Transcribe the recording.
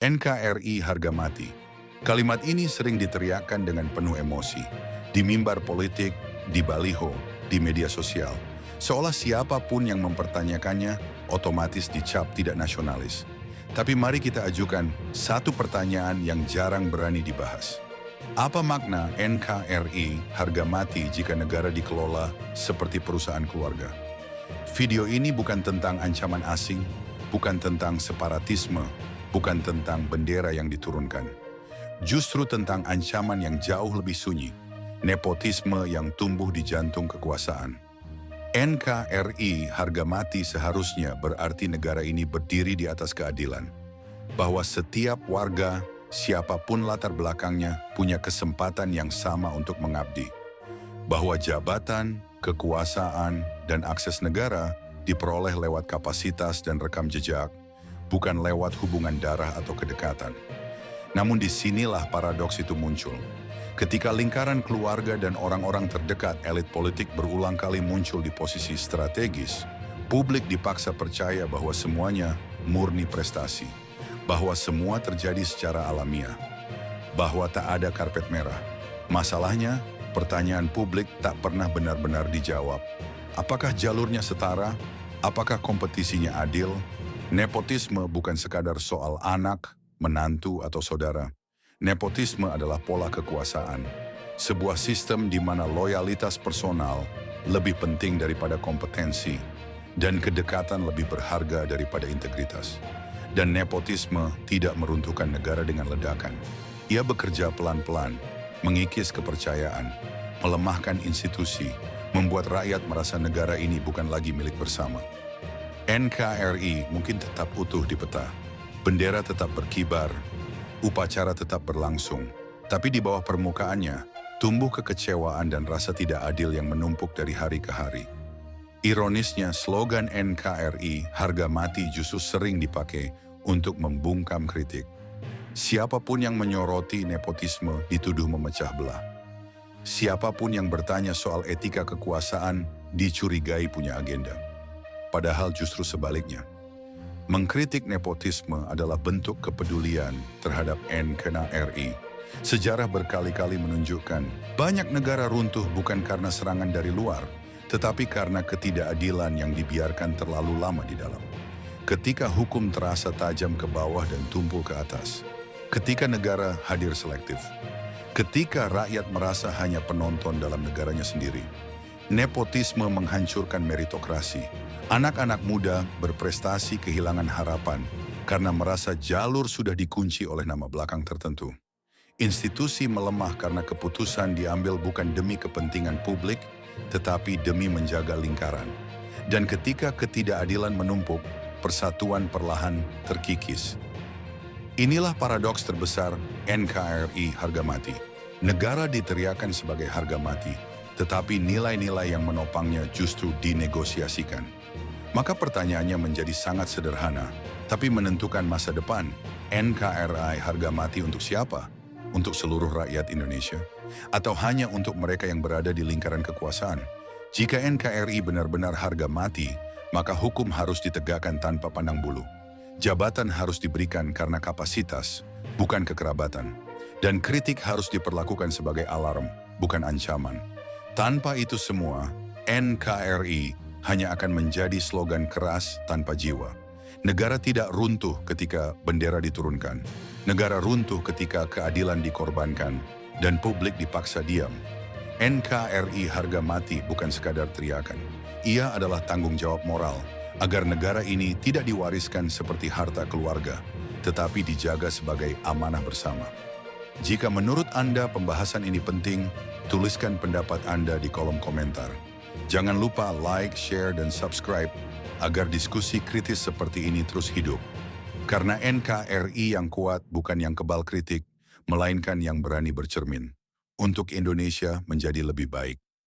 NKRI harga mati. Kalimat ini sering diteriakkan dengan penuh emosi, di mimbar politik, di baliho, di media sosial. Seolah siapapun yang mempertanyakannya otomatis dicap tidak nasionalis. Tapi mari kita ajukan satu pertanyaan yang jarang berani dibahas. Apa makna NKRI harga mati jika negara dikelola seperti perusahaan keluarga? Video ini bukan tentang ancaman asing, bukan tentang separatisme, bukan tentang bendera yang diturunkan. Justru tentang ancaman yang jauh lebih sunyi, nepotisme yang tumbuh di jantung kekuasaan. NKRI harga mati seharusnya berarti negara ini berdiri di atas keadilan. Bahwa setiap warga, siapapun latar belakangnya, punya kesempatan yang sama untuk mengabdi. Bahwa jabatan, kekuasaan, dan akses negara diperoleh lewat kapasitas dan rekam jejak, bukan lewat hubungan darah atau kedekatan. Namun disinilah paradoks itu muncul. Ketika lingkaran keluarga dan orang-orang terdekat elit politik berulang kali muncul di posisi strategis, publik dipaksa percaya bahwa semuanya murni prestasi, bahwa semua terjadi secara alamiah, bahwa tak ada karpet merah. Masalahnya, pertanyaan publik tak pernah benar-benar dijawab. Apakah jalurnya setara? Apakah kompetisinya adil? Nepotisme bukan sekadar soal anak, menantu, atau saudara. Nepotisme adalah pola kekuasaan. Sebuah sistem di mana loyalitas personal lebih penting daripada kompetensi dan kedekatan lebih berharga daripada integritas. Dan nepotisme tidak meruntuhkan negara dengan ledakan. Ia bekerja pelan-pelan, mengikis kepercayaan, melemahkan institusi, membuat rakyat merasa negara ini bukan lagi milik bersama. NKRI mungkin tetap utuh di peta, bendera tetap berkibar, upacara tetap berlangsung, tapi di bawah permukaannya tumbuh kekecewaan dan rasa tidak adil yang menumpuk dari hari ke hari. Ironisnya, slogan NKRI harga mati justru sering dipakai untuk membungkam kritik. Siapapun yang menyoroti nepotisme dituduh memecah belah. Siapapun yang bertanya soal etika kekuasaan dicurigai punya agenda. Padahal justru sebaliknya. Mengkritik nepotisme adalah bentuk kepedulian terhadap NKRI. Sejarah berkali-kali menunjukkan banyak negara runtuh bukan karena serangan dari luar, tetapi karena ketidakadilan yang dibiarkan terlalu lama di dalam. Ketika hukum terasa tajam ke bawah dan tumpul ke atas. Ketika negara hadir selektif. Ketika rakyat merasa hanya penonton dalam negaranya sendiri. Nepotisme menghancurkan meritokrasi. Anak-anak muda berprestasi kehilangan harapan karena merasa jalur sudah dikunci oleh nama belakang tertentu. Institusi melemah karena keputusan diambil bukan demi kepentingan publik, tetapi demi menjaga lingkaran. Dan ketika ketidakadilan menumpuk, persatuan perlahan terkikis. Inilah paradoks terbesar NKRI harga mati. Negara diteriakan sebagai harga mati, tetapi nilai-nilai yang menopangnya justru dinegosiasikan. Maka pertanyaannya menjadi sangat sederhana, tapi menentukan masa depan. NKRI harga mati untuk siapa? Untuk seluruh rakyat Indonesia? Atau hanya untuk mereka yang berada di lingkaran kekuasaan? Jika NKRI benar-benar harga mati, maka hukum harus ditegakkan tanpa pandang bulu. Jabatan harus diberikan karena kapasitas, bukan kekerabatan. Dan kritik harus diperlakukan sebagai alarm, bukan ancaman. Tanpa itu semua, NKRI hanya akan menjadi slogan keras tanpa jiwa. Negara tidak runtuh ketika bendera diturunkan. Negara runtuh ketika keadilan dikorbankan dan publik dipaksa diam. NKRI harga mati bukan sekadar teriakan. Ia adalah tanggung jawab moral agar negara ini tidak diwariskan seperti harta keluarga, tetapi dijaga sebagai amanah bersama. Jika menurut Anda pembahasan ini penting, tuliskan pendapat Anda di kolom komentar. Jangan lupa like, share, dan subscribe agar diskusi kritis seperti ini terus hidup. Karena NKRI yang kuat bukan yang kebal kritik, melainkan yang berani bercermin. Untuk Indonesia menjadi lebih baik.